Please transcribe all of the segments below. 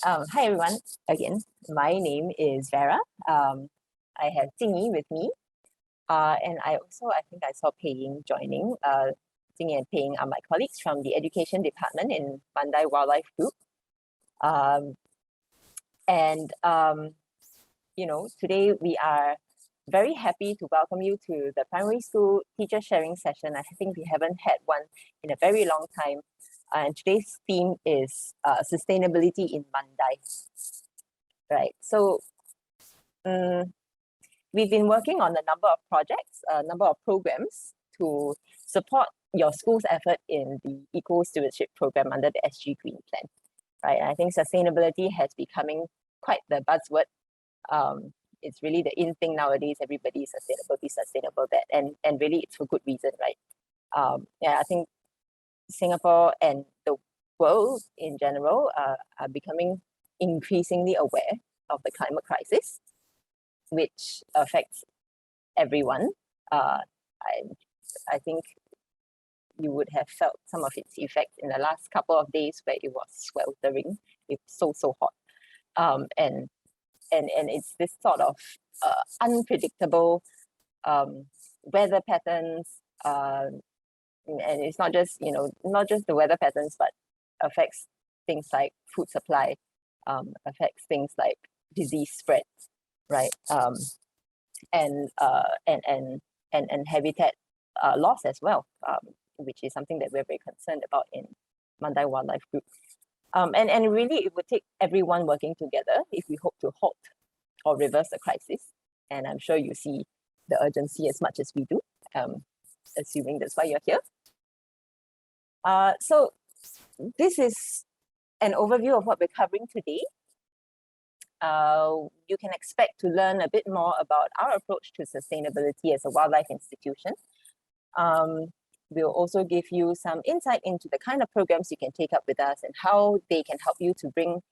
Hi everyone, again. My name is Vera. I have Jingyi with me. And I think I saw Pei joining. Jingyi and Pei are my colleagues from the education department in Mandai Wildlife Group. Um, and today we are very happy to welcome you to the primary school teacher sharing session. I think we haven't had one in a very long time. And today's theme is sustainability in Mandai. Right. So we've been working on a number of projects, a number of programs to support your school's effort in the eco stewardship program under the SG Green Plan. Right. And I think sustainability has becoming quite the buzzword. It's really the in thing nowadays. Everybody is sustainable, be sustainable, that, and really it's for good reason, right? I think Singapore and the world in general are becoming increasingly aware of the climate crisis, which affects everyone. I think you would have felt some of its effects in the last couple of days where it was sweltering. It's so hot. And it's this sort of unpredictable weather patterns, and it's not just the weather patterns, but affects things like food supply, affects things like disease spread, right? And habitat loss as well, which is something that we're very concerned about in Mandai Wildlife Group. And really, it would take everyone working together if we hope to halt or reverse the crisis. And I'm sure you see the urgency as much as we do, assuming that's why you're here. So this is an overview of what we're covering today. You can expect to learn a bit more about our approach to sustainability as a wildlife institution. We'll also give you some insight into the kind of programs you can take up with us and how they can help you to bring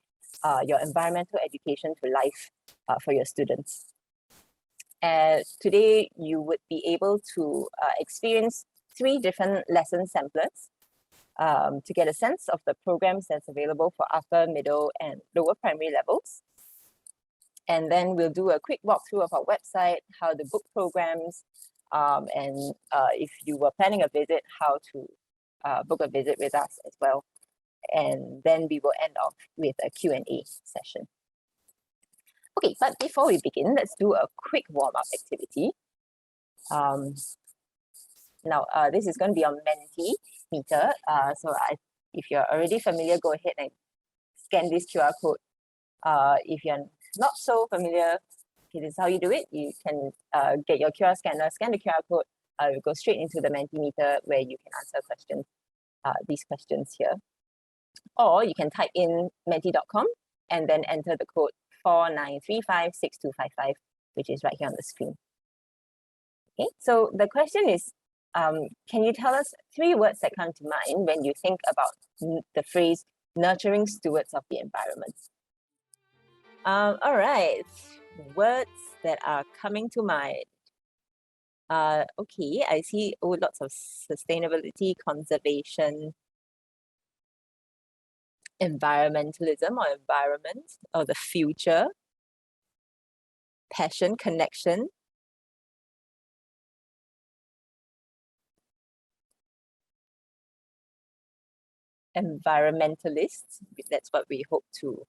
your environmental education to life for your students. Today, you would be able to experience 3 different lesson samplers to get a sense of the programs that's available for upper, middle, and lower primary levels. And then we'll do a quick walkthrough of our website, how to book programs, and if you were planning a visit, how to book a visit with us as well. And then we will end off with a Q&A session. Okay, but before we begin, let's do a quick warm-up activity. Now, this is going to be on Mentimeter. If you're already familiar, go ahead and scan this QR code. If you're not so familiar, okay, this is how you do it. You can get your QR scanner, scan the QR code, go straight into the Mentimeter where you can answer questions, these questions here. Or you can type in menti.com and then enter the code 49356255, which is right here on the screen. Okay, so the question is, can you tell us 3 words that come to mind when you think about the phrase nurturing stewards of the environment? All right, words that are coming to mind. Okay, I see lots of sustainability, conservation, environmentalism or environment, or the future, passion, connection. Environmentalists, that's what we hope to,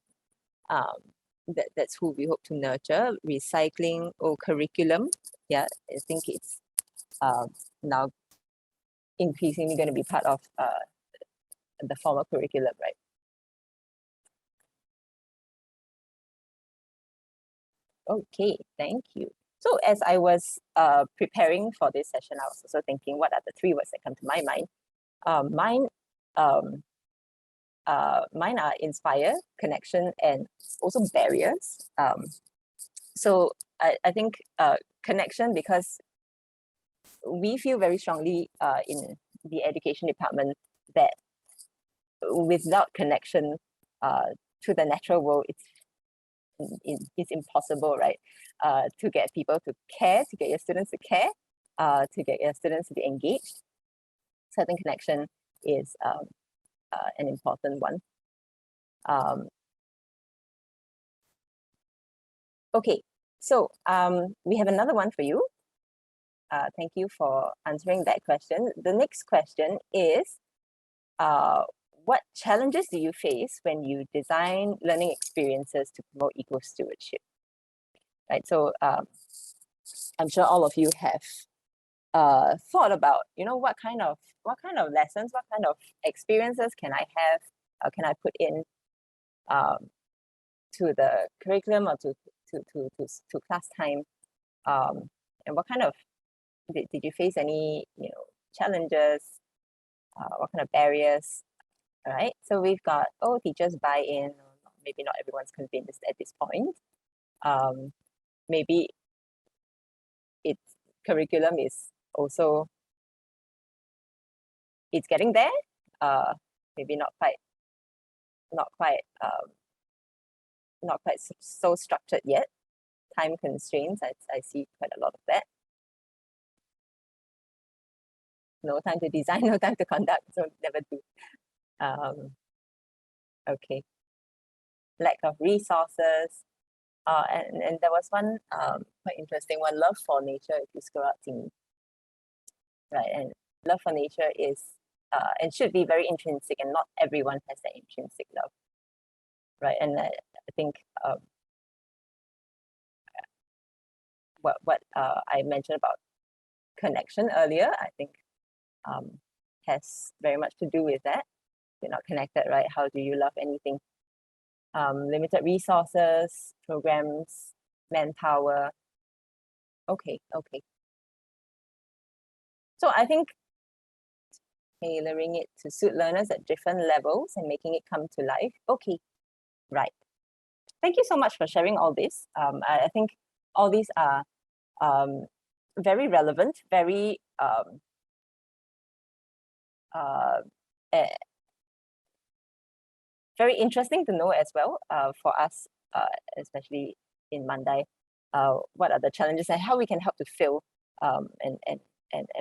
that's who we hope to nurture. Recycling or curriculum, yeah, I think it's now increasingly going to be part of the formal curriculum, right? Okay, thank you. So as I was preparing for this session, I was also thinking, what are the 3 words that come to my mind? Mine are inspire, connection, and also barriers. So I think connection, because we feel very strongly in the education department that without connection to the natural world, it's impossible, right? To get people to care, to get your students to care, to get your students to be engaged. Certain connection is an important one. Okay, so we have another one for you. Thank you for answering that question. The next question is, what challenges do you face when you design learning experiences to promote eco-stewardship? Right, so I'm sure all of you have thought about, what kind of lessons, what kind of experiences can I have, can I put in to the curriculum or to class time, and what kind of did you face any challenges, what kind of barriers? All right, so we've got teachers buy-in. Maybe not everyone's convinced at this point. Maybe its curriculum is also it's getting there. Maybe not quite so structured yet. Time constraints, I see quite a lot of that. No time to design, no time to conduct, so never do. Okay. Lack of resources. And there was one quite interesting one, love for nature, if you scroll out to me. Right, and love for nature is and should be very intrinsic, and not everyone has that intrinsic love. Right, and I think what I mentioned about connection earlier, I think has very much to do with that. You're not connected, right? How do you love anything? Limited resources, programs, manpower. Okay. So I think tailoring it to suit learners at different levels and making it come to life. Okay, right. Thank you so much for sharing all this. I think all these are very relevant, very very interesting to know as well for us, especially in Mandai, what are the challenges and how we can help to fill and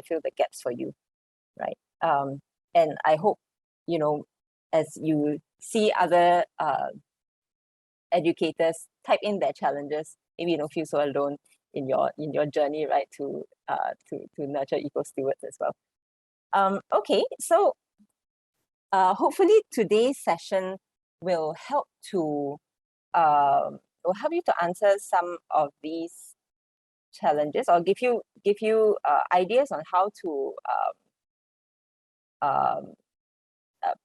fill the gaps for you, right? And I hope, as you see other educators type in their challenges, maybe you don't feel so alone in your journey, right, to nurture eco stewards as well. Okay, so hopefully today's session will help to you to answer some of these challenges, or give you ideas on how to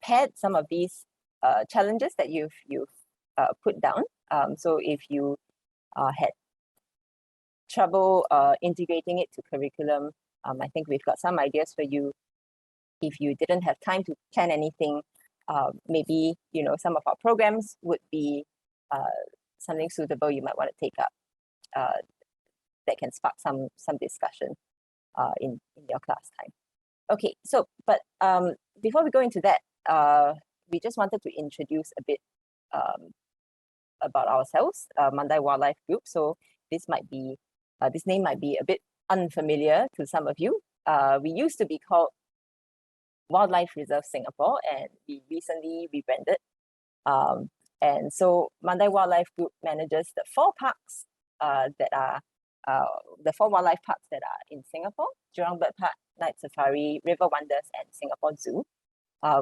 pad some of these challenges that you've put down. So if you had trouble integrating it to curriculum, I think we've got some ideas for you. If you didn't have time to plan anything, maybe some of our programs would be something suitable you might want to take up that can spark some discussion in your class time. Okay, so but before we go into that, we just wanted to introduce a bit about ourselves, Mandai Wildlife Group. So this name might be a bit unfamiliar to some of you. We used to be called Wildlife Reserve Singapore, and we recently rebranded. And so Mandai Wildlife Group manages the 4 parks that are the 4 wildlife parks that are in Singapore: Jurong Bird Park, Night Safari, River Wonders, and Singapore Zoo,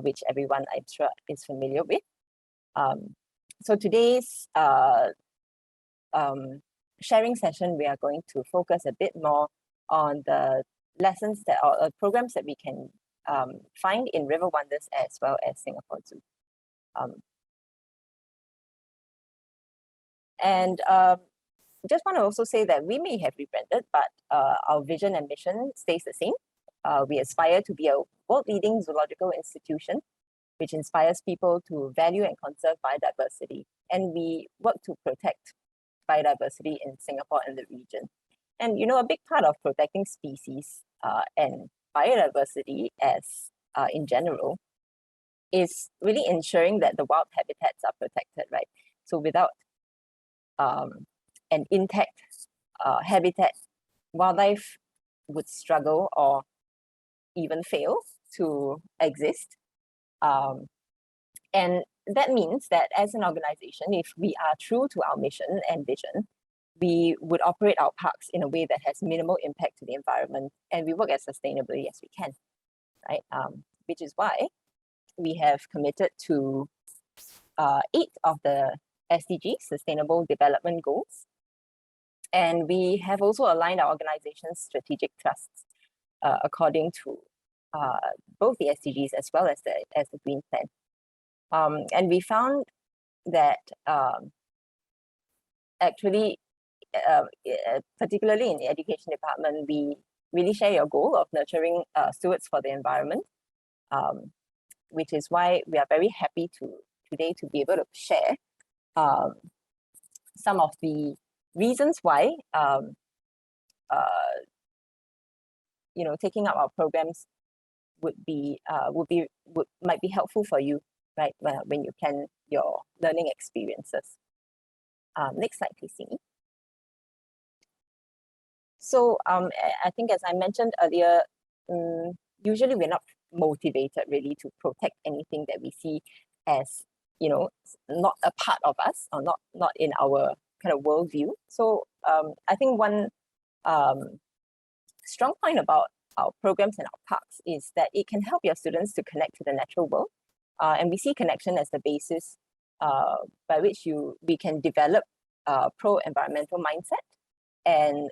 which everyone I'm sure is familiar with. So today's sharing session, we are going to focus a bit more on the lessons that or programs that we can find in River Wonders as well as Singapore Zoo. And just want to also say that we may have rebranded, but our vision and mission stays the same. We aspire to be a world-leading zoological institution which inspires people to value and conserve biodiversity. And we work to protect biodiversity in Singapore and the region. And a big part of protecting species and biodiversity as in general is really ensuring that the wild habitats are protected, right? So without an intact habitat, wildlife would struggle or even fail to exist. And that means that as an organization, if we are true to our mission and vision, we would operate our parks in a way that has minimal impact to the environment, and we work as sustainably as we can, right? Which is why we have committed to 8 of the SDGs, Sustainable Development Goals. And we have also aligned our organization's strategic thrusts according to both the SDGs as well as the Green Plan. And we found that actually, particularly in the education department, we really share your goal of nurturing stewards for the environment, which is why we are very happy today to be able to share some of the reasons why taking up our programs might be helpful for you, right, when you plan your learning experiences. Next slide, please, Simi. So I think, as I mentioned earlier, usually we're not motivated really to protect anything that we see as, not a part of us, or not in our kind of worldview. So I think one strong point about our programs and our parks is that it can help your students to connect to the natural world. And we see connection as the basis by which we can develop a pro-environmental mindset and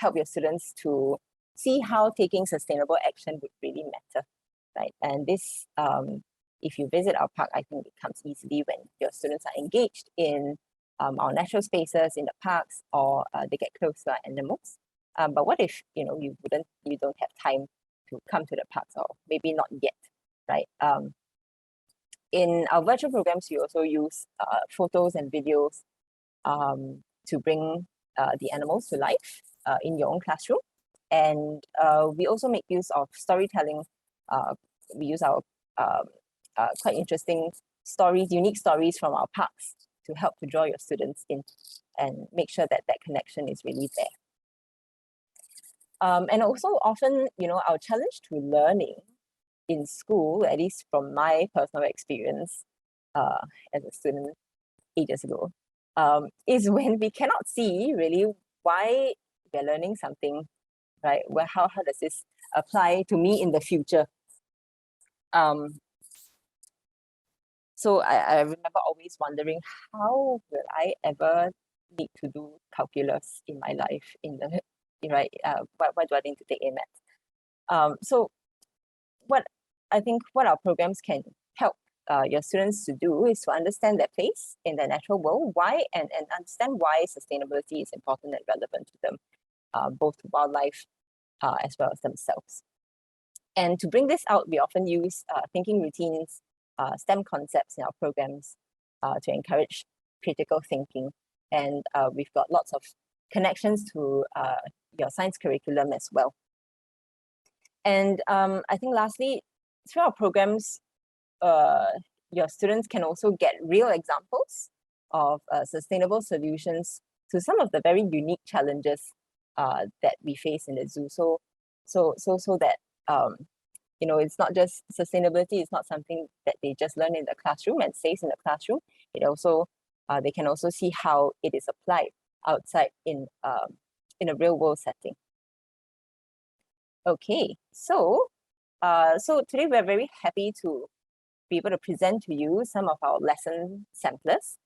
help your students to see how taking sustainable action would really matter, right? And this, if you visit our park, I think it comes easily when your students are engaged in our natural spaces in the parks, or they get close to our animals. But what if you don't have time to come to the parks, or maybe not yet, right? In our virtual programs, we also use photos and videos to bring the animals to life in your own classroom. And we also make use of storytelling. We use our quite interesting stories, unique stories from our parks to help to draw your students in and make sure that that connection is really there. And also often, our challenge to learning in school, at least from my personal experience as a student ages ago, is when we cannot see really why we're learning something, right? Well, how does this apply to me in the future? So I remember always wondering, how will I ever need to do calculus in my life, right? Why do I need to take A-maths? So what our programs can help your students to do is to understand their place in the natural world, and understand why sustainability is important and relevant to them, both to wildlife as well as themselves. And to bring this out, we often use thinking routines, STEM concepts in our programs to encourage critical thinking. And we've got lots of connections to your science curriculum as well. And I think lastly, through our programs, your students can also get real examples of sustainable solutions to some of the very unique challenges that we face in the zoo. So that it's not just sustainability. It's not something that they just learn in the classroom and stays in the classroom. It also they can also see how it is applied outside in a real world setting. Okay, so today we're very happy to be able to present to you some of our lesson samplers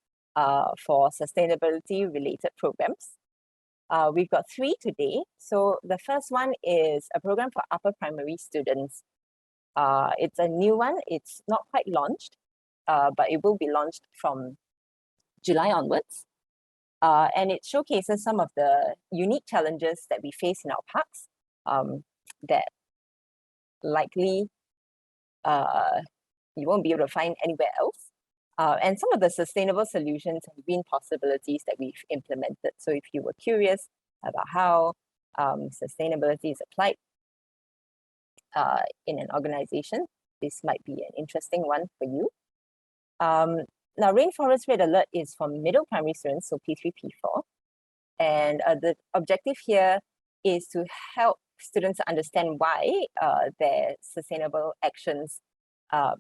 for sustainability related programs. We've got 3 today. So the first one is a program for upper primary students. It's a new one. It's not quite launched, but it will be launched from July onwards. And it showcases some of the unique challenges that we face in our parks that likely you won't be able to find anywhere else. And some of the sustainable solutions and green possibilities that we've implemented. So if you were curious about how sustainability is applied in an organization, this might be an interesting one for you. Now, Rainforest Red Alert is for middle primary students, so P3, P4. And the objective here is to help students understand why their sustainable actions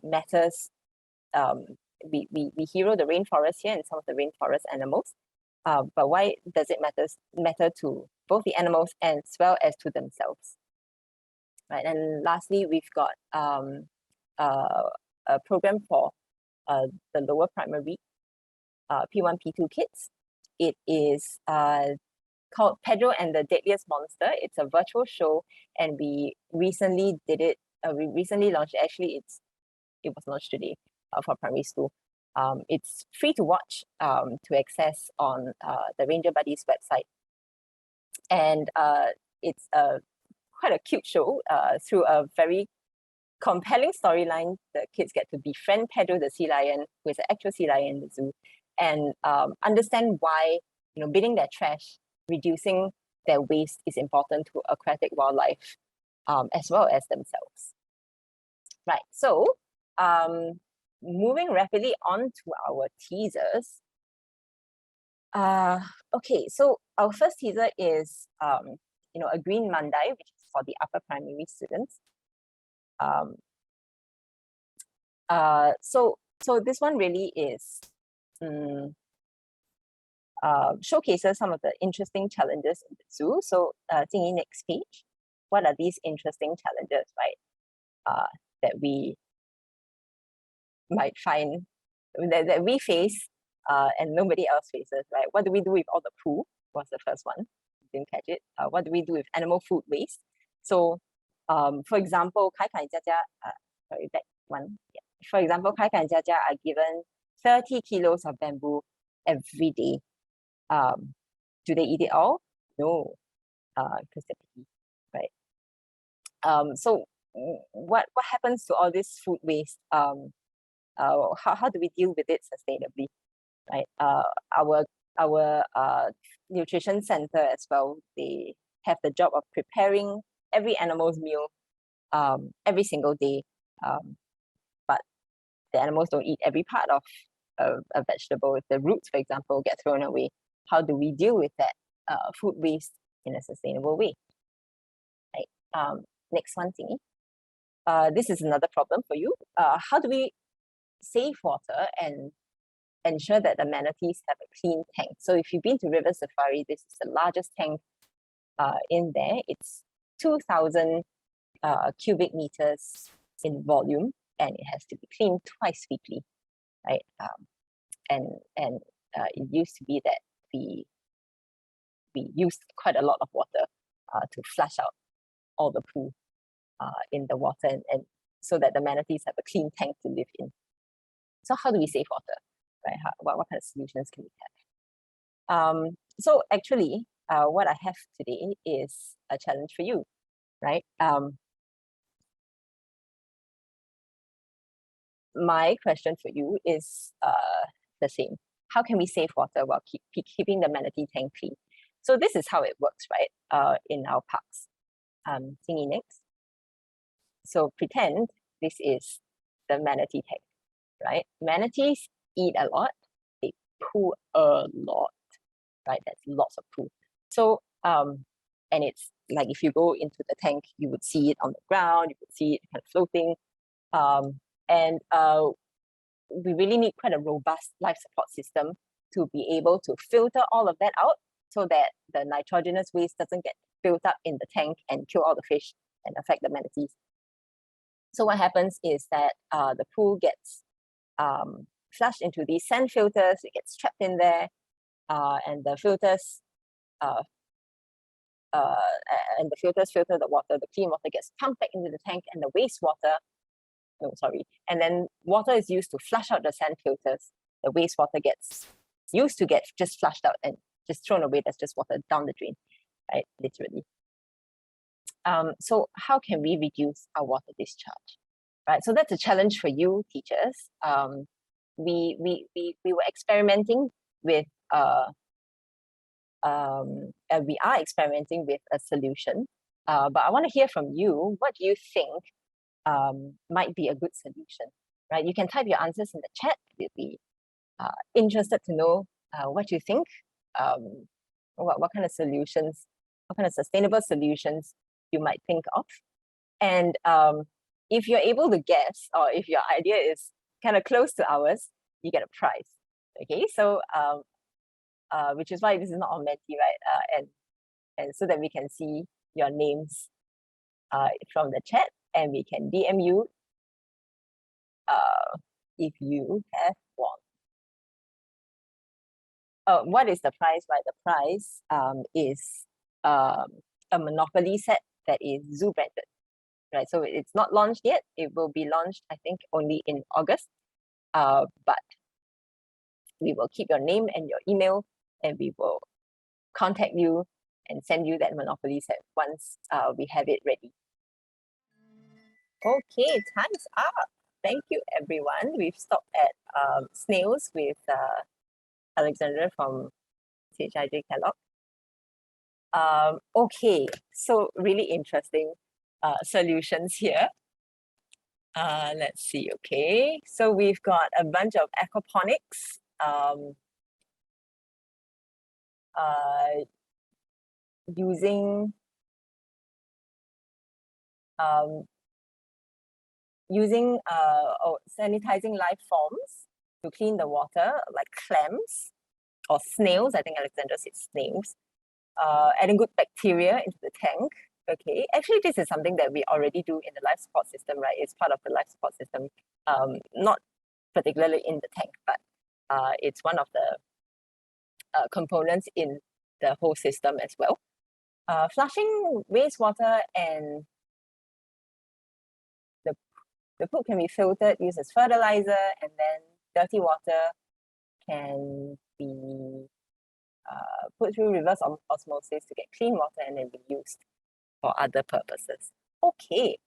matters. We hero the rainforest here and some of the rainforest animals. but why does it matter to both the animals as well as to themselves? Right, and lastly, we've got a program for the lower primary P1, P2 kids. It is called Pedro and the Deadliest Monster. It's a virtual show, and we recently did it. We recently launched. Actually, it was launched today for primary school. It's free to watch, to access on the Ranger Buddies website, and it's quite a cute show. Through a very compelling storyline, the kids get to befriend Pedro the sea lion, who is an actual sea lion in the zoo, and understand why binning their trash, reducing their waste is important to aquatic wildlife, as well as themselves. Right, so moving rapidly on to our teasers. Okay, so our first teaser is a green Mandai, which is for the upper primary students. So this one really is showcases some of the interesting challenges in the zoo. So Jingyi, next page. What are these interesting challenges, right? That we might find, that we face and nobody else faces, right? What do we do with all the poo? Was the first one. Didn't catch it. What do we do with animal food waste? So for example, Kai Kai and Jia Jia, sorry, back one. Yeah. For example, Kai Kai and Jia Jia are given 30 kilos of bamboo every day. Do they eat it all? No, because they're picky, right? So what happens to all this food waste? How do we deal with it sustainably, right? Our nutrition center as well, they have the job of preparing every animal's meal every single day, but the animals don't eat every part of a vegetable. If the roots, for example, get thrown away, how do we deal with that food waste in a sustainable way? Right. Next one, Tingy. This is another problem for you. How do we save water and ensure that the manatees have a clean tank? So if you've been to River Safari, this is the largest tank in there. It's 2,000 cubic meters in volume, and it has to be cleaned twice weekly, right? And it used to be that we used quite a lot of water to flush out all the poo in the water, and so that the manatees have a clean tank to live in. So how do we save water, right? What kind of solutions can we have? So actually, what I have today is a challenge for you, right? My question for you is the same. How can we save water while keeping the manatee tank clean? So this is how it works, right? In our parks. Thingy next. So pretend this is the manatee tank, right? Manatees eat a lot, they poo a lot, right? That's lots of poo. So and it's like if you go into the tank, you would see it on the ground, you would see it kind of floating. And we really need quite a robust life support system to be able to filter all of that out so that the nitrogenous waste doesn't get built up in the tank and kill all the fish and affect the manatees. So what happens is that the poo gets flushed into these sand filters, it gets trapped in there, and the filters filter the water. The clean water gets pumped back into the tank, and the wastewater, and then water is used to flush out the sand filters. The wastewater gets used to get just flushed out and just thrown away. That's just water down the drain, right? Literally. So how can we reduce our water discharge, right? So that's a challenge for you, teachers. We were experimenting with we are experimenting with a solution, but I want to hear from you. What do you think might be a good solution, right? You can type your answers in the chat. We'll be interested to know what you think. What kind of solutions, what kind of sustainable solutions you might think of. And if you're able to guess, or if your idea is kind of close to ours, you get a prize. Okay, so which is why this is not on Menti, right? And so that we can see your names from the chat, and we can DM you if you have won. What is the prize, right? The prize is a Monopoly set that is zoo branded, right? So it's not launched yet. It will be launched, I think, only in August. But we will keep your name and your email, and we will contact you and send you that Monopoly set once we have it ready. Okay, time's up. Thank you, everyone. We've stopped at snails with Alexandra from CHIJ Kellogg. Okay, so really interesting solutions here. Let's see, okay. So we've got a bunch of aquaponics. Using sanitizing life forms to clean the water, like clams or snails. I think Alexandra said snails. Adding good bacteria into the tank. Okay, actually, this is something that we already do in the life support system, right? It's part of the life support system, not particularly in the tank, but it's one of the components in the whole system as well. Flushing wastewater and the poop can be filtered, used as fertilizer, and then dirty water can be put through reverse osmosis to get clean water and then be used for other purposes. Okay.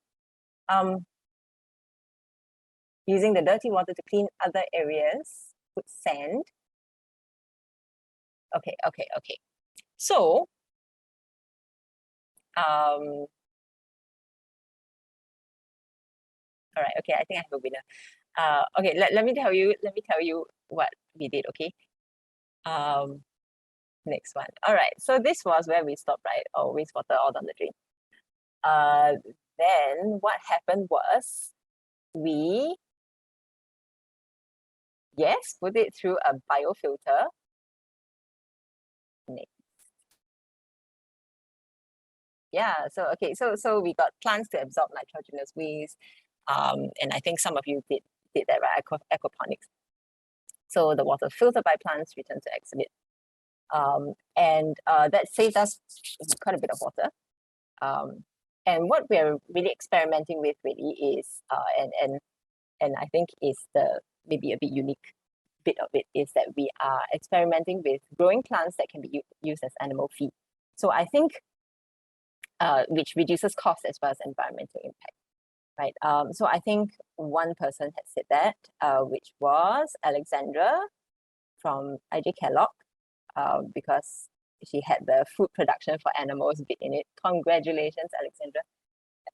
Using the dirty water to clean other areas, put sand. Okay. So, all right, okay, I think I have a winner. Okay, let me tell you what we did, okay? Next one. All right, so this was where we stopped, right? Oh, wastewater all down the drain. Then what happened was we, yes, put it through a biofilter. Next. Yeah, so okay, so we got plants to absorb nitrogenous waste. And I think some of you did that, right? Aquaponics. So the water filtered by plants returned to exhibit. And that saved us quite a bit of water. And what we're really experimenting with really is, and I think is the maybe a bit unique bit of it, is that we are experimenting with growing plants that can be used as animal feed. So I think, which reduces cost as well as environmental impact, right? So I think one person had said that, which was Alexandra from IJ Kellogg, because she had the food production for animals bit in it. Congratulations, Alexandra.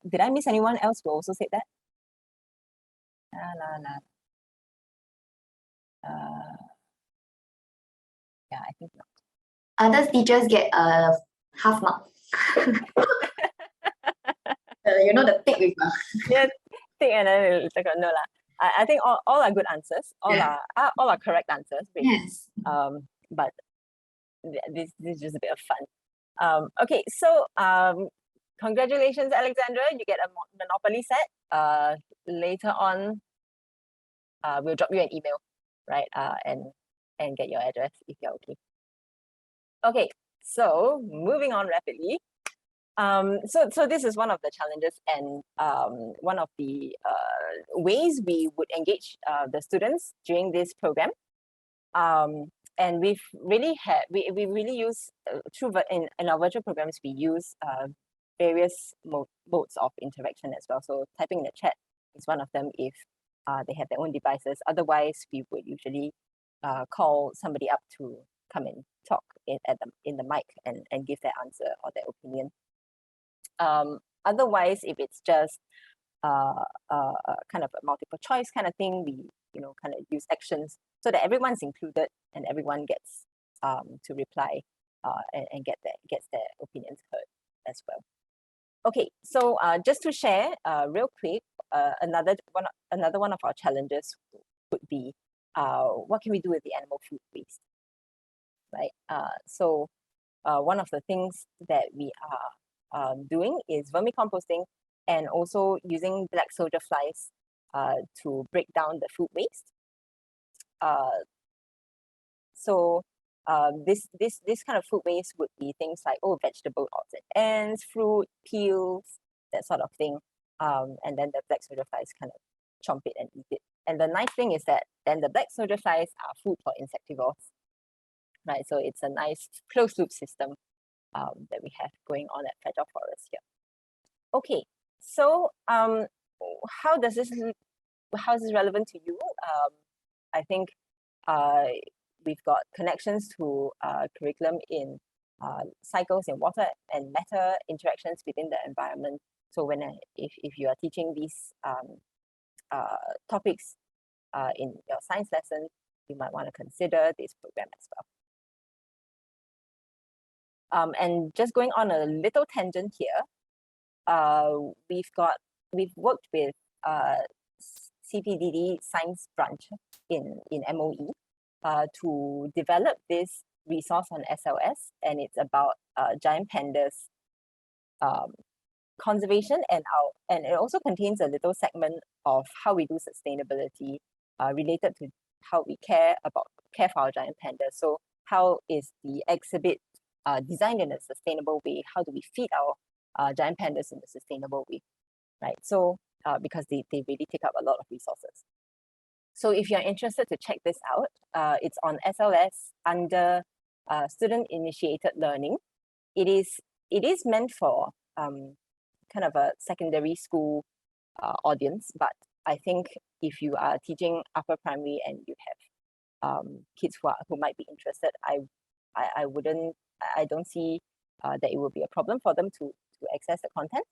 Did I miss anyone else who also said that? Yeah, I think not. Other teachers get a half mark. You know the tick with yeah, tick and then it's like no lah. I think all are good answers. All are correct answers. Really. Yes. But this is just a bit of fun. Okay, so congratulations, Alexandra. You get a Monopoly set. Later on, we'll drop you an email, right? And get your address if you're okay. Okay, so moving on rapidly. So this is one of the challenges and one of the ways we would engage the students during this program. And we've really had, we really use, in our virtual programs, we use various modes of interaction as well. So typing in the chat is one of them if they have their own devices. Otherwise, we would usually call somebody up to come and talk in the mic and give their answer or their opinion. Otherwise, if it's just kind of a multiple choice kind of thing, we kind of use actions so that everyone's included and everyone gets to reply and gets their opinions heard as well. Okay, so just to share real quick, another one of our challenges would be what can we do with the animal food waste? right? So one of the things that we are doing is vermicomposting and also using black soldier flies to break down the food waste. So this kind of food waste would be things like vegetable odds and ends, fruit, peels, that sort of thing. And then the black soldier flies kind of chomp it and eat it. And the nice thing is that then the black soldier flies are food for insectivores, right? So it's a nice closed loop system that we have going on at Pedro Forest here. Okay, so how is this relevant to you? I think we've got connections to curriculum in cycles in water and matter, interactions within the environment. So when if you are teaching these topics in your science lesson, you might want to consider this program as well. And just going on a little tangent here, we've worked with CPDD science branch in MOE to develop this resource on SLS, and it's about giant pandas conservation, and it also contains a little segment of how we do sustainability related to how we care for our giant pandas. So how is the exhibit designed in a sustainable way? How do we feed our giant pandas in a sustainable way, right? So because they really take up a lot of resources. So if you're interested to check this out, it's on SLS under student initiated learning. It is meant for kind of a secondary school audience, but I think if you are teaching upper primary and you have kids who might be interested, I don't see that it will be a problem for them to access the content.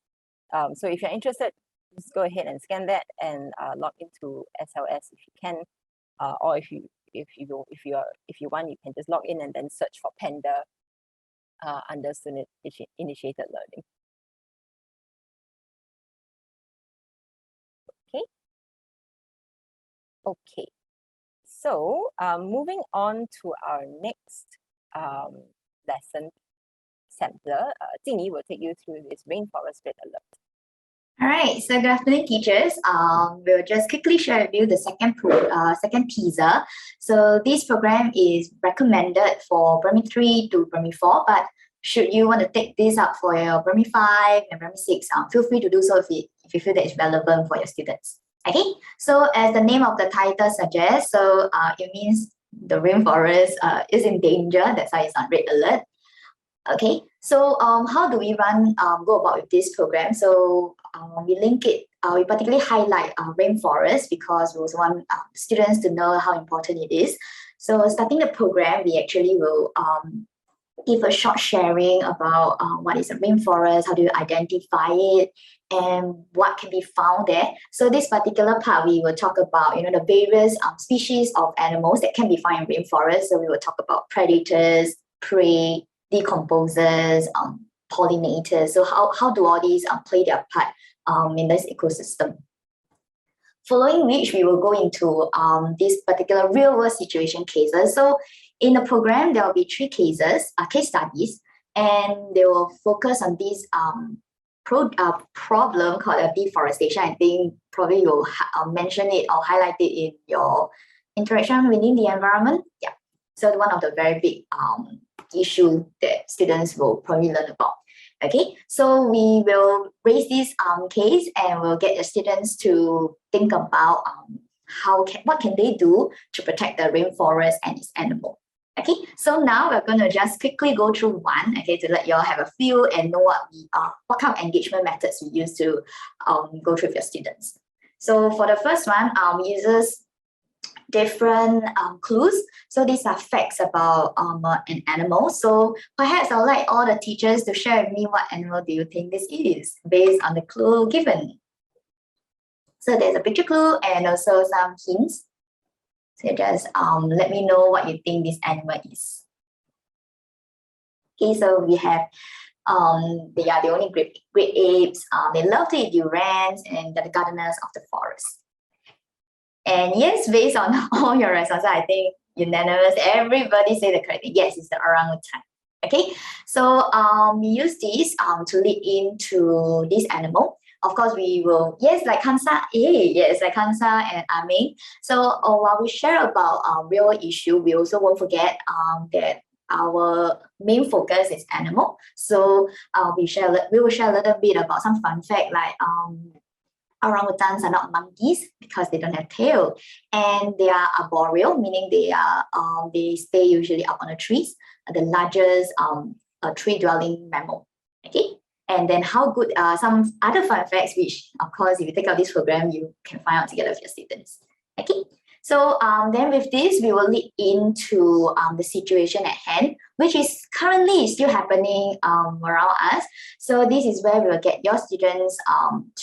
So if you're interested, just go ahead and scan that and log into SLS if you can, or if you want, you can just log in and then search for Panda under student initiated learning. Okay, so moving on to our next lesson sampler, Jingyi will take you through this rainforest red alert. All right, so good afternoon, teachers. We'll just quickly share with you the second teaser. So this program is recommended for primary 3 to primary 4, but should you want to take this up for your primary 5 and primary 6, feel free to do so if you feel that it's relevant for your students. Okay, so as the name of the title suggests, so it means the rainforest is in danger. That's why it's on red alert. Okay, so how do we go about with this program? So we link it, we particularly highlight rainforest because we also want students to know how important it is. So starting the program, we actually will give a short sharing about what is a rainforest, how do you identify it, and what can be found there. So this particular part, we will talk about the various species of animals that can be found in rainforest. So we will talk about predators, prey, decomposers, pollinators. So how do all these play their part in this ecosystem? Following which, we will go into this particular real-world situation cases. So in the program, there will be 3 cases, case studies, and they will focus on this problem called deforestation. I think probably you'll mention it or highlight it in your interaction within the environment. Yeah. So one of the very big issue that students will probably learn about. Okay, so we will raise this case and we'll get the students to think about what can they do to protect the rainforest and its animal. Okay, so now we're going to just quickly go through one, okay, to let you all have a feel and know what kind of engagement methods we use to go through with your students. So for the first one, uses different clues. So these are facts about an animal. So perhaps I'd like all the teachers to share with me what animal do you think this is based on the clue given. So there's a picture clue and also some hints. So just let me know what you think this animal is. Okay, so we have they are the only great apes. They love to eat durians and they're the gardeners of the forest. And yes, based on all your responses, I think unanimous. Everybody say the correct thing. Yes, it's the orangutan. Okay, so we use this to lead into this animal. Of course, we will, yes, like Kansa, yes, like Kansa and Aming. So while we share about real issue, we also won't forget that our main focus is animal. So we will share a little bit about some fun fact like orangutans are not monkeys because they don't have tail, and they are arboreal, meaning they stay usually up on the trees, the largest tree-dwelling mammal. Okay, and then how good some other fun facts, which of course, if you take out this program, you can find out together with your students. Okay, so then with this, we will lead into the situation at hand, which is currently still happening around us. So this is where we will get your students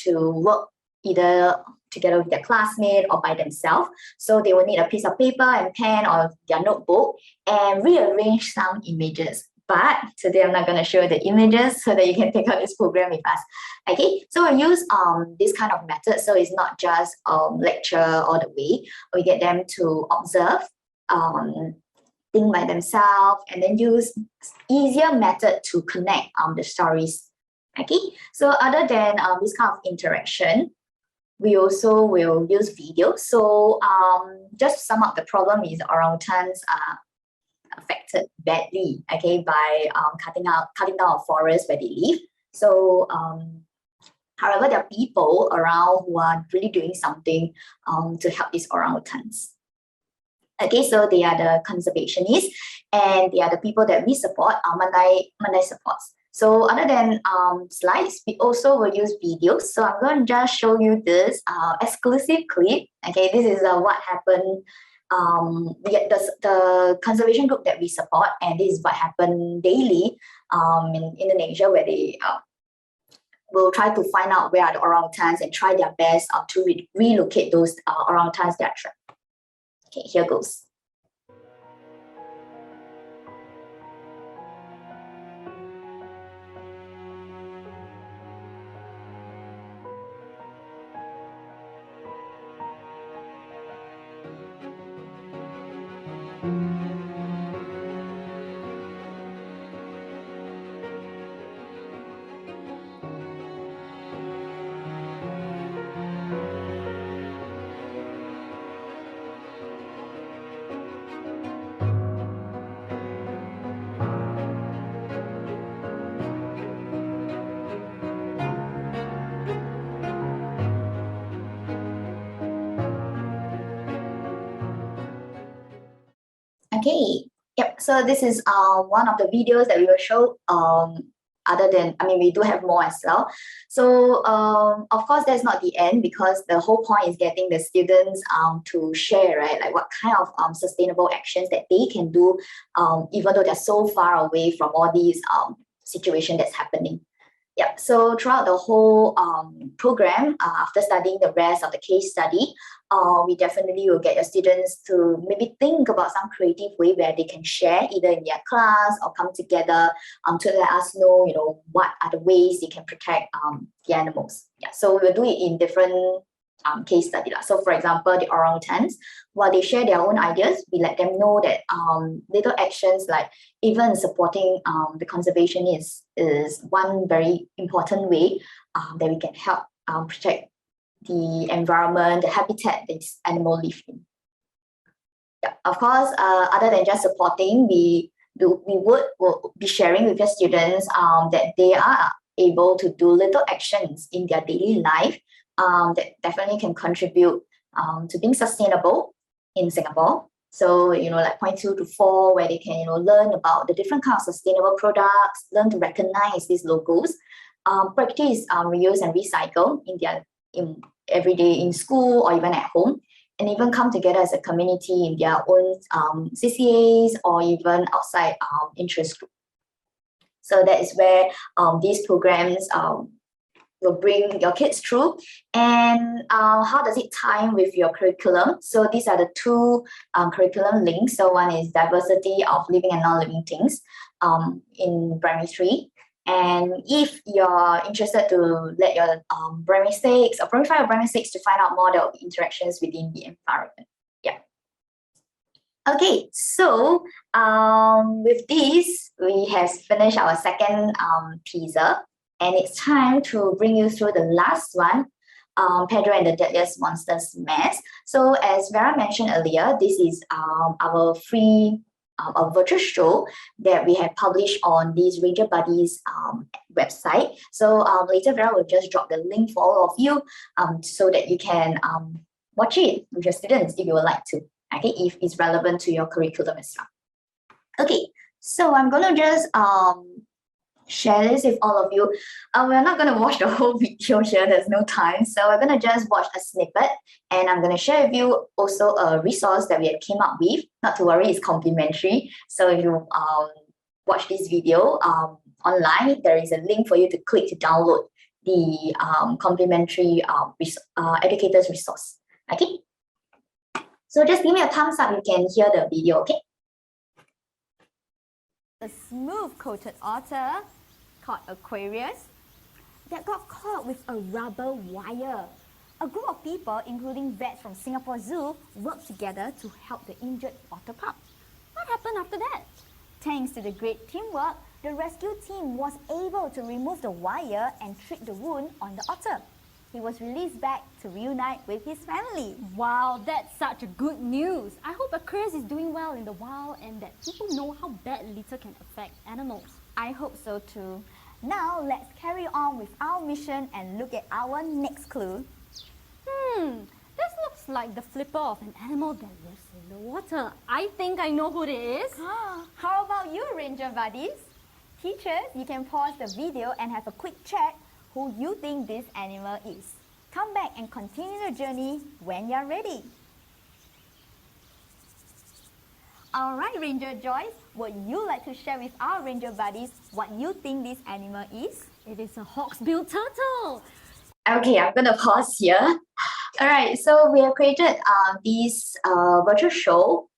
to work either together with their classmate or by themselves. So they will need a piece of paper and pen or their notebook and rearrange some images. But today I'm not going to show the images so that you can take out this program with us. Okay, so we use this kind of method. So it's not just lecture all the way. We get them to observe, think by themselves, and then use easier method to connect the stories. Okay, so other than this kind of interaction, we also will use video. So just to sum up, the problem is orangutans are affected badly, okay, by cutting down a forest where they live. So however, there are people around who are really doing something to help these orangutans. Okay, so they are the conservationists and they are the people that we support, Mandai supports. So other than slides, we also will use videos. So I'm going to just show you this exclusive clip. Okay, this is what happened. The conservation group that we support, and this is what happened daily in Indonesia, where they will try to find out where are the orangutans and try their best to relocate those orangutans that are trapped. Okay, here goes. Okay, yep, so this is one of the videos that we will show other than, I mean, we do have more as well. So of course, that's not the end, because the whole point is getting the students to share, right? Like what kind of sustainable actions that they can do, even though they're so far away from all these situations that's happening. Yeah, so throughout the whole program, after studying the rest of the case study, we definitely will get your students to maybe think about some creative way where they can share either in their class or come together to let us know, you know, what are the ways they can protect the animals. Yeah, so we'll do it in different case study. So for example, the orangutans, while they share their own ideas, we let them know that little actions like even supporting the conservation is one very important way that we can help protect the environment, the habitat that this animal live in. Yeah, of course, other than just supporting, we will be sharing with your students that they are able to do little actions in their daily life that definitely can contribute to being sustainable in Singapore. So, you know, like point 2 to 4, where they can, you know, learn about the different kinds of sustainable products, learn to recognize these logos, practice reuse and recycle in every day in school or even at home, and even come together as a community in their own CCAs or even outside interest group. So that is where these programs will bring your kids through. And how does it tie in with your curriculum? So these are the two curriculum links. So one is diversity of living and non-living things in primary 3. And if you're interested to let your primary 6 or primary 5 or primary 6 to find out more about the interactions within the environment. Yeah. Okay, so with this, we have finished our second teaser, and it's time to bring you through the last one, Pedro and the Deadliest Monsters Mess. So as Vera mentioned earlier, this is our free a virtual show that we have published on these Ranger Buddies website. So later Vera will just drop the link for all of you so that you can watch it with your students if you would like to. Okay, if it's relevant to your curriculum as well. Okay, so I'm gonna just share this with all of you. We're not gonna watch the whole video here, there's no time. So we're gonna just watch a snippet, and I'm gonna share with you also a resource that we have came up with. Not to worry, it's complimentary. So if you watch this video online, there is a link for you to click to download the complimentary educators resource. Okay. So just give me a thumbs up, you can hear the video, okay? A smooth-coated otter called Aquarius that got caught with a rubber wire. A group of people, including vets from Singapore Zoo, worked together to help the injured otter pup. What happened after that? Thanks to the great teamwork, the rescue team was able to remove the wire and treat the wound on the otter. He was released back to reunite with his family. Wow, that's such a good news. I hope Aquarius is doing well in the wild and that people know how bad litter can affect animals. I hope so too. Now let's carry on with our mission and look at our next clue. This looks like the flipper of an animal that lives in the water. I think I know who it is. How about you, Ranger Buddies? Teachers, you can pause the video and have a quick check who you think this animal is. Come back and continue the journey when you're ready. Alright, Ranger Joyce, would you like to share with our Ranger Buddies what you think this animal is? It is a hawksbill turtle. Okay, I'm gonna pause here. Alright, so we have created this virtual show.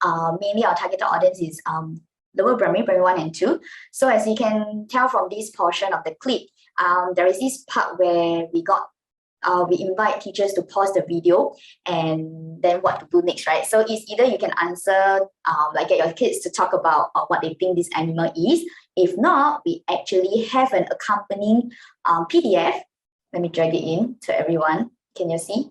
Mainly our targeted audience is lower primary 1 and 2. So as you can tell from this portion of the clip, there is this part where we invite teachers to pause the video and then what to do next, right? So it's either you can answer, like get your kids to talk about what they think this animal is. If not, we actually have an accompanying PDF. Let me drag it in to everyone. Can you see?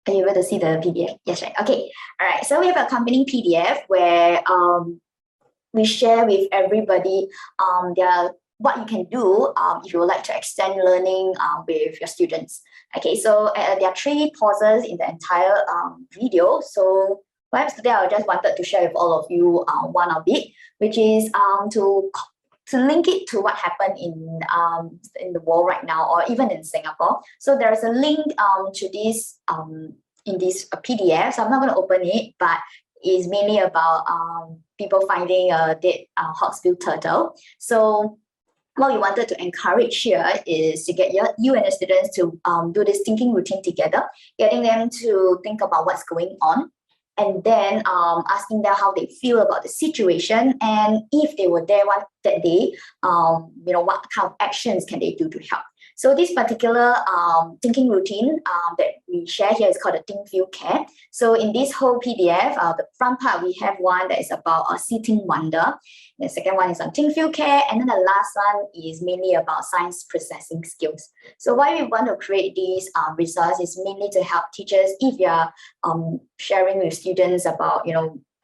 Are you able to see the PDF? Yes, right. Okay. All right. So we have an accompanying PDF where we share with everybody what you can do if you would like to extend learning with your students. Okay, so there are 3 pauses in the entire video. So perhaps today I just wanted to share with all of you one of it, which is to link it to what happened in the world right now, or even in Singapore. So there is a link to this in this PDF. So I'm not going to open it, but it's mainly about people finding a dead hawksbill turtle. So what we wanted to encourage here is to get you and the students to do this thinking routine together, getting them to think about what's going on, and then asking them how they feel about the situation, and if they were there that day, what kind of actions can they do to help. So this particular thinking routine that we share here is called a Think, Feel, Care. So in this whole PDF, the front part, we have one that is about seating wonder. The second one is on Think, Feel, Care. And then the last one is mainly about science processing skills. So why we want to create these resources is mainly to help teachers if you're sharing with students about,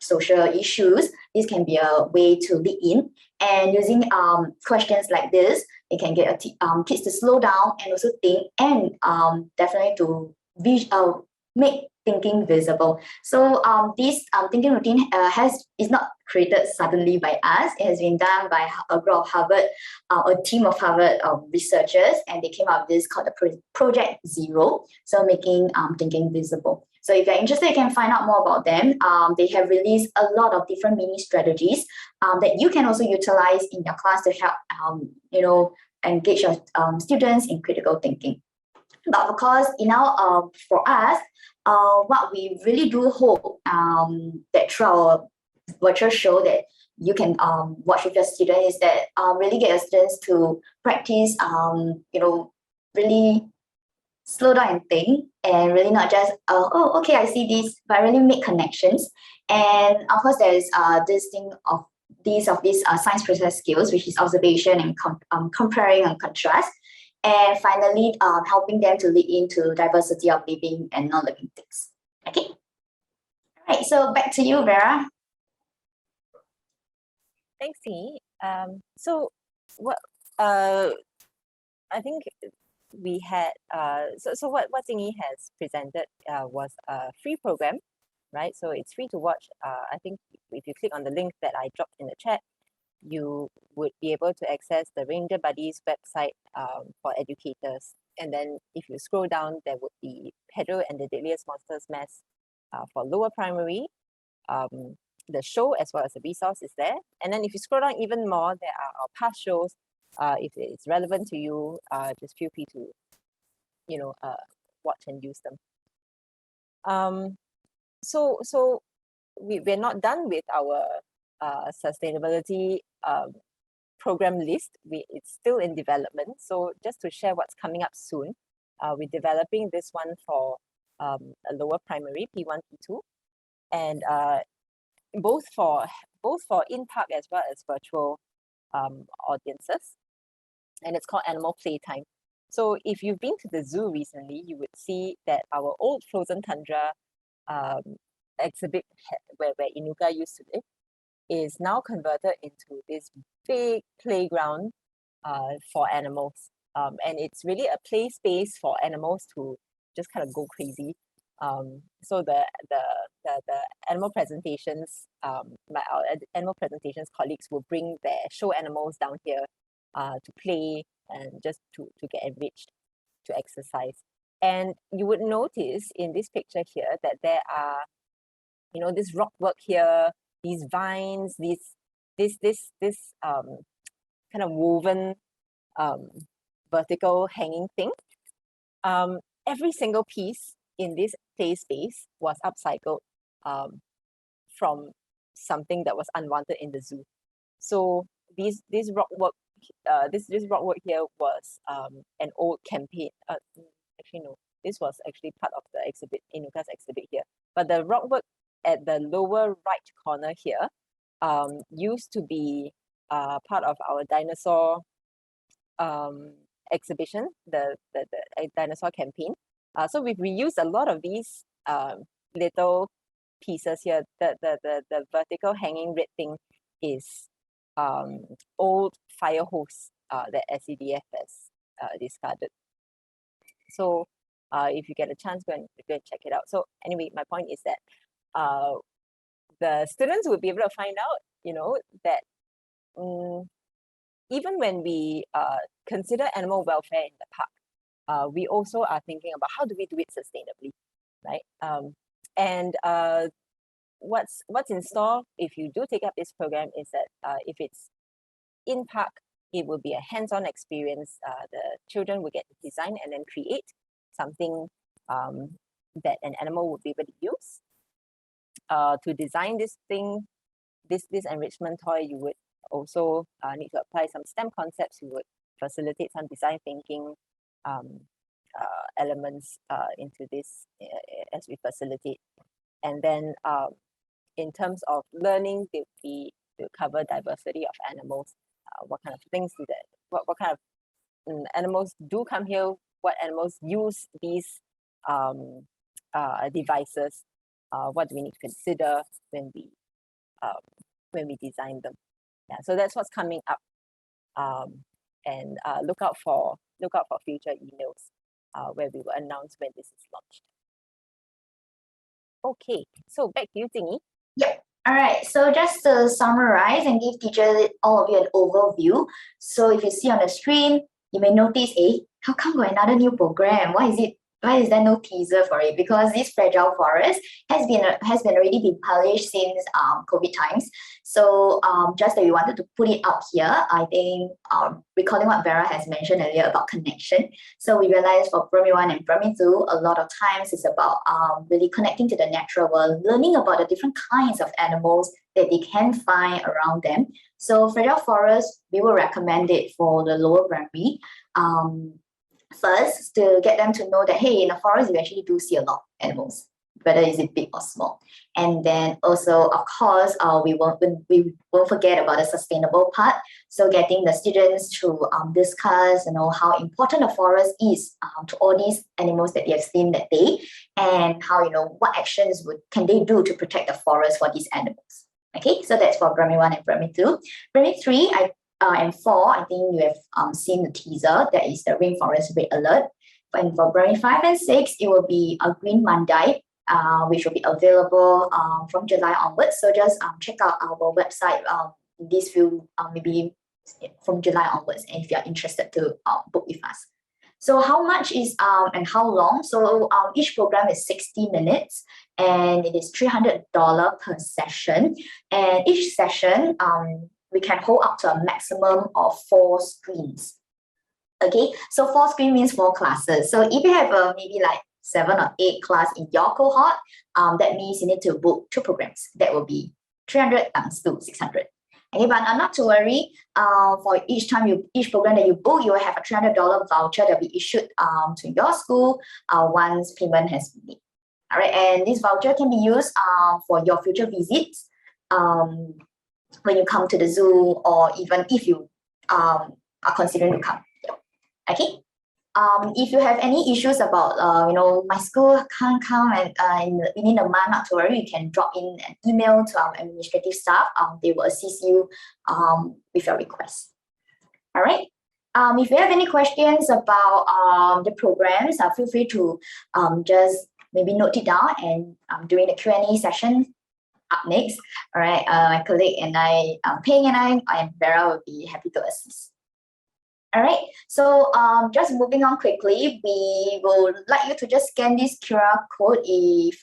social issues. This can be a way to lead in. And using questions like this, it can get kids to slow down and also think, and definitely to make thinking visible. So this thinking routine is not created suddenly by us. It has been done by a group of Harvard, a team of Harvard researchers, and they came up with this called the Project Zero. So making thinking visible. So if you're interested, you can find out more about them. They have released a lot of different mini strategies that you can also utilize in your class to help, engage your students in critical thinking. But of course, for us, what we really do hope that through our virtual show that you can watch with your students is that really get your students to practice, really slow down and think, and really not just oh, okay, I see this, but really make connections. And of course, there is this thing of these science process skills, which is observation and comparing and contrast. And finally, helping them to lead into diversity of living and non-living things. Okay. All right. So back to you, Vera. Thanks, Tingy. So what I think we had so what Tingy has presented was a free program, right? So it's free to watch. I think if you click on the link that I dropped in the chat, you would be able to access the Ranger Buddies website for educators. And then if you scroll down, there would be Pedro and the Deadliest Monsters Mess for lower primary. The show as well as the resource is there. And then if you scroll down even more, there are our past shows. If it's relevant to you, just feel free to, watch and use them. So we're not done with our sustainability program list. It's still in development. So just to share what's coming up soon, we're developing this one for a lower primary, P1, P2, and both for in-park as well as virtual audiences. And it's called Animal Playtime. So if you've been to the zoo recently, you would see that our old frozen tundra exhibit where Inuka used to live is now converted into this big playground for animals. And it's really a play space for animals to just kind of go crazy. So the animal presentations, our animal presentations colleagues will bring their show animals down here to play and just to get enriched, to exercise. And you would notice in this picture here that there are, this rock work here, these vines, this kind of woven vertical hanging thing. Every single piece in this play space was upcycled from something that was unwanted in the zoo. So this rock work here was an old campaign. Actually no, this was actually part of the exhibit, Inuka's exhibit here. But the rock work at the lower right corner here used to be part of our dinosaur exhibition, the dinosaur campaign. So we've reused a lot of these little pieces here. The vertical hanging red thing is old fire hose that SCDF has discarded. So if you get a chance, go and check it out. So anyway, my point is that the students will be able to find out, that even when we consider animal welfare in the park, we also are thinking about how do we do it sustainably, right? And what's in store if you do take up this program is that if it's in park, it will be a hands-on experience. The children will get to design and then create something that an animal would be able to use. To design this thing, this enrichment toy, you would also need to apply some STEM concepts. You would facilitate some design thinking elements into this as we facilitate. And then in terms of learning, they'll cover diversity of animals. What kind of things do that? What kind of animals do come here? What animals use these devices? What do we need to consider when we design them? Yeah, so that's what's coming up. And look out for future emails where we will announce when this is launched. Okay, so back to you, Tingy. Yeah. All right. So just to summarize and give teachers all of you an overview. So if you see on the screen, you may notice, how come got another new program? Why is there no teaser for it? Because this Fragile Forest has already been published since COVID times. So just that we wanted to put it out here, I think recalling what Vera has mentioned earlier about connection. So we realized for Primary 1 and Primary 2, a lot of times it's about really connecting to the natural world, learning about the different kinds of animals that they can find around them. So Fragile Forest, we will recommend it for the lower primary. First, to get them to know that, hey, in the forest, you actually do see a lot of animals, whether is it big or small. And then also, of course, we won't forget about the sustainable part. So getting the students to discuss, how important the forest is to all these animals that they have seen that day, and how, what actions can they do to protect the forest for these animals. Okay, so that's for primary 1 and primary 2. Primary 3, and 4, I think you have seen the teaser. That is the Rainforest Red Alert. And for primary 5 and 6, it will be a Green Mandai, which will be available from July onwards. So just check out our website this few maybe from July onwards, and if you are interested to book with us. So how much is and how long? So each program is 60 minutes, and it is $300 per session. And each session we can hold up to a maximum of 4 screens. Okay, so 4 screen means 4 classes. So if you have maybe like 7 or 8 class in your cohort, that means you need to book 2 programs. That will be 300 times 2, 600. Okay, but not to worry. For each program that you book, you will have a $300 voucher that will be issued to your school once payment has been made. All right, and this voucher can be used for your future visits when you come to the zoo, or even if you are considering to come. Okay. If you have any issues about, my school can't come and within a month, not to worry, you can drop in an email to our administrative staff. They will assist you with your request. All right. If you have any questions about the programs, feel free to just maybe note it down, and during the Q&A session up next, all right, my colleague and I, Ping and I and Vera will be happy to assist. All right, so just moving on quickly, we will like you to just scan this QR code if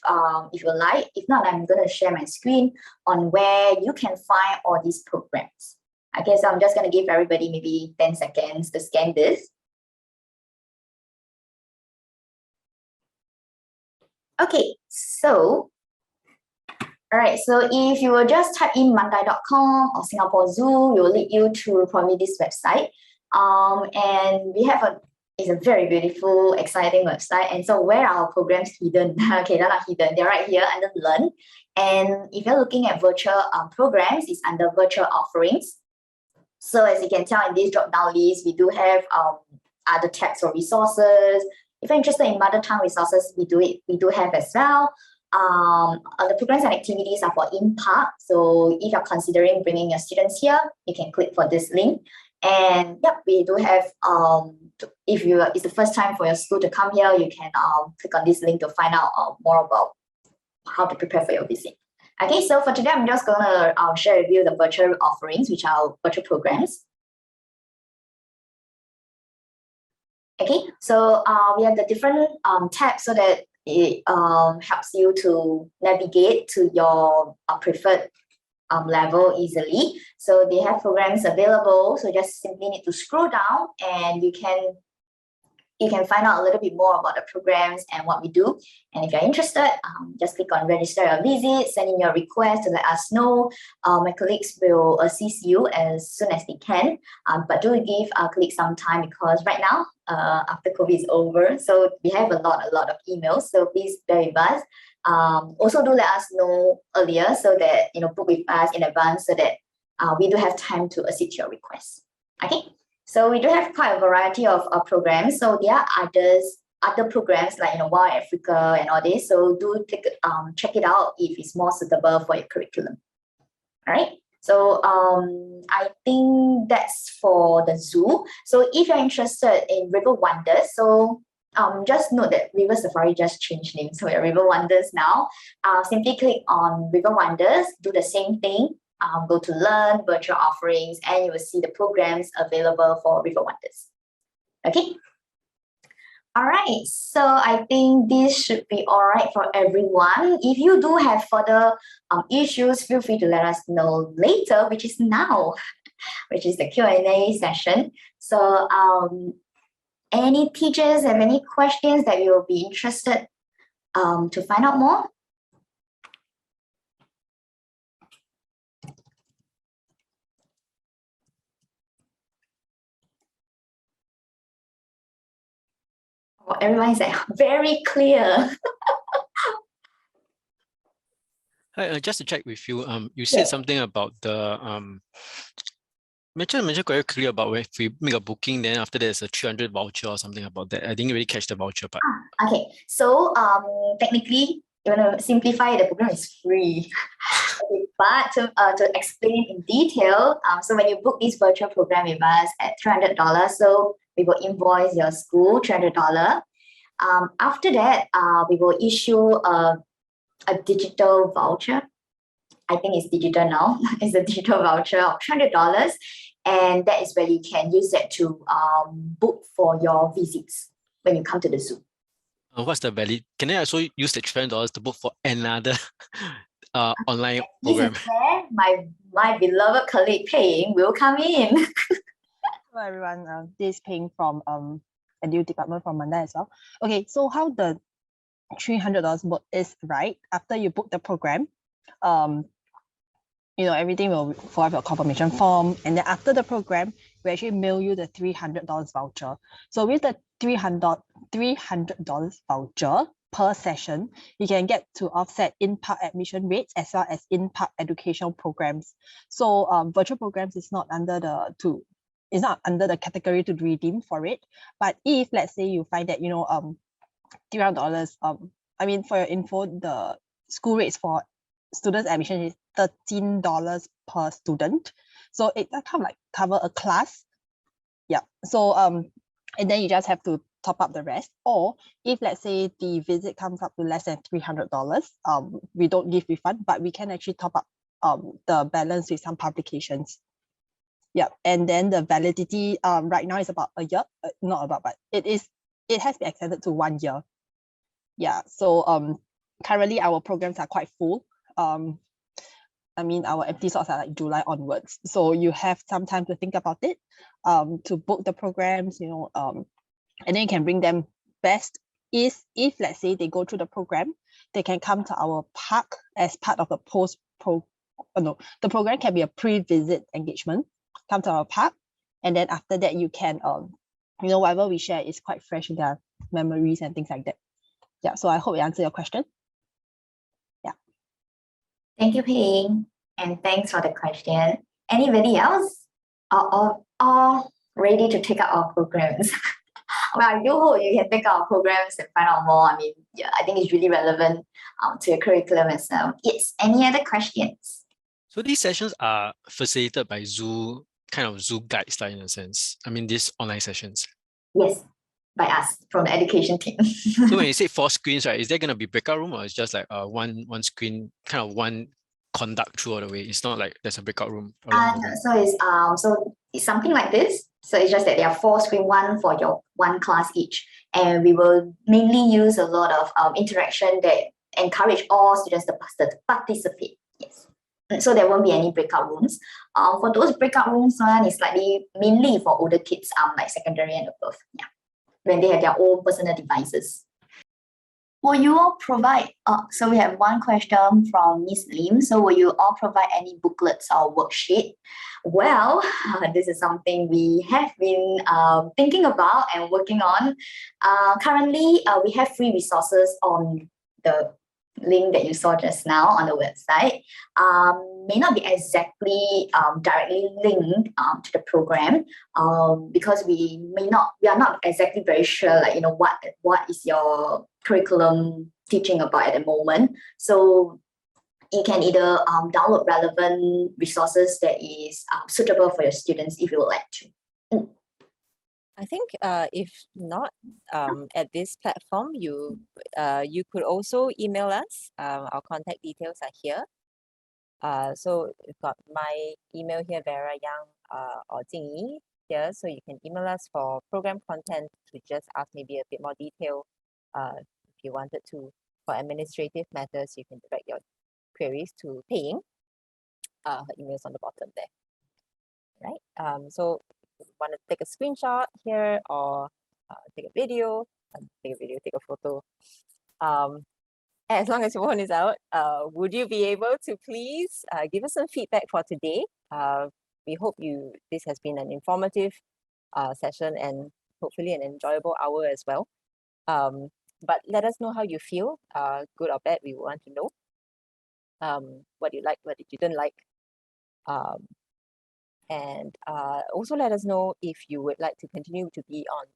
you like. If not, I'm going to share my screen on where you can find all these programs. Okay, so I'm just going to give everybody maybe 10 seconds to scan this. Okay, so all right, so if you will just type in mandai.com or Singapore Zoo, it will lead you to probably this website. And we have it's a very beautiful, exciting website. And so where are our programs hidden? Okay, they're not hidden. They're right here under Learn. And if you're looking at virtual programs, it's under virtual offerings. So as you can tell in this drop-down list, we do have other tabs or resources. If you're interested in mother tongue resources, we do have as well. The programs and activities are for in-park. So if you're considering bringing your students here, you can click for this link. And yep, we do have, if it's the first time for your school to come here, you can click on this link to find out more about how to prepare for your visit. Okay, so for today, I'm just going to share with you the virtual offerings, which are virtual programs. Okay, so we have the different tabs so that it helps you to navigate to your preferred level easily. So they have programs available. So just simply need to scroll down, and you can find out a little bit more about the programs and what we do. And if you're interested, just click on register your visit, send in your request to let us know. My colleagues will assist you as soon as they can. But do give our colleagues some time, because right now, after COVID is over, so we have a lot of emails. So please bear with us. Also do let us know earlier, so that book with us in advance, so that we do have time to assist your requests. Okay, so we do have quite a variety of programs. So there are other programs like Wild Africa and all this. So do check it out if it's more suitable for your curriculum. All right. So I think that's for the zoo. So if you're interested in River Wonders, so just note that River Safari just changed name. So we're River Wonders now. Simply click on River Wonders, do the same thing. Go to Learn, Virtual Offerings, and you will see the programs available for River Wonders. Okay. All right, so I think this should be all right for everyone. If you do have further issues, feel free to let us know later, which is now, which is the Q&A session. So any teachers have any questions that you will be interested to find out more? Well, everyone is like very clear. Hi, just to check with you, you said Yes. something about the mention quite clear about if we make a booking, then after there's a 300 voucher or something about that. I didn't really catch the voucher part. Okay, so technically, you want to simplify it, the program is free. Okay, but to explain in detail, so when you book this virtual program with us at $300, so we will invoice your school $300. After that, we will issue a digital voucher. I think it's digital now. It's a digital voucher of $300, and that is where you can use that to book for your visits when you come to the zoo. What's the valid? Can I also use the $300 to book for another online This program? is where my beloved colleague Paying will come in. Hello everyone, this is Ping from Edu department from Mandai as well. Okay, so how the $300 book is, right? After you book the program, everything will fill out your confirmation form, and then after the program, we actually mail you the $300 voucher. So with the $300 voucher per session, you can get to offset in-park admission rates as well as in-park educational programs. So virtual programs is not under the category to redeem for it. But if let's say you find that $300, for your info, the school rates for students admission is $13 per student. So it kind of like cover a class. Yeah. So and then you just have to top up the rest. Or if let's say the visit comes up to less than $300, we don't give refund, but we can actually top up the balance with some publications. Yeah, and then the validity right now is about a year, but it has been extended to 1 year. Yeah, so currently our programs are quite full. Our empty slots are like July onwards, so you have some time to think about it, to book the programs, and then you can bring them. Best is if let's say they go through the program, they can come to our park as part of a the program can be a pre-visit engagement. Come to our park, and then after that you can whatever we share is quite fresh in their memories and things like that. Yeah, so I hope I answered your question. Yeah. Thank you, Ping, and thanks for the question. Anybody else are ready to take up our programs? Well, I do hope you can take out our programs and find out more. I think it's really relevant to your curriculum as well. Yes, any other questions? So these sessions are facilitated by Zoo guides, in a sense. These online sessions. Yes, by us from the education team. So when you say 4 screens, right, is there going to be breakout room, or it's just like one screen, kind of one conduct through all the way? It's not like there's a breakout room. So it's something like this. So it's just that there are 4 screens, one for your one class each, and we will mainly use a lot of interaction that encourage all students to participate. Yes. So there won't be any breakout rooms. For those breakout rooms, one is mainly for older kids, like secondary and above. Yeah, when they have their own personal devices. Will you all provide? So we have one question from Miss Lim. So will you all provide any booklets or worksheet? Well, this is something we have been thinking about and working on. Currently, we have free resources on the link that you saw just now on the website. May not be exactly directly linked to the program, because we are not exactly very sure, what is your curriculum teaching about at the moment. So you can either download relevant resources that is suitable for your students if you would like to. I think if not at this platform, you could also email us. Our contact details are here. So you've got my email here, Vera Yang or Jingyi here. So you can email us for program content to just ask maybe a bit more detail. If you wanted to, for administrative matters, you can direct your queries to Paying. Her email's on the bottom there. Right. So want to take a screenshot here or take a video, take a photo. As long as your phone is out, would you be able to please give us some feedback for today? We hope this has been an informative session and hopefully an enjoyable hour as well. But let us know how you feel, good or bad. We want to know what you like, what you didn't like. And also let us know if you would like to continue to be on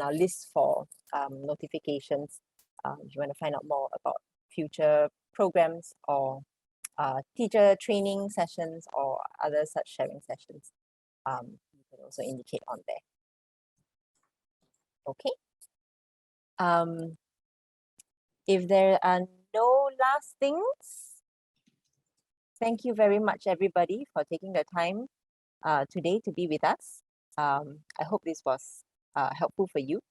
our list for notifications. If you want to find out more about future programs or teacher training sessions or other such sharing sessions, you can also indicate on there. Okay. If there are no last things, thank you very much, everybody, for taking the time today to be with us. I hope this was helpful for you.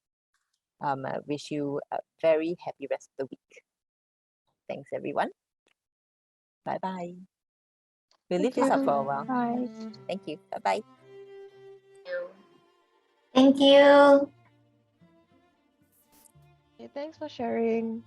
I wish you a very happy rest of the week. Thanks, everyone. Bye-bye. We'll leave this up for a while. Bye. Thank you. Bye-bye. Thank you. Okay, thanks for sharing.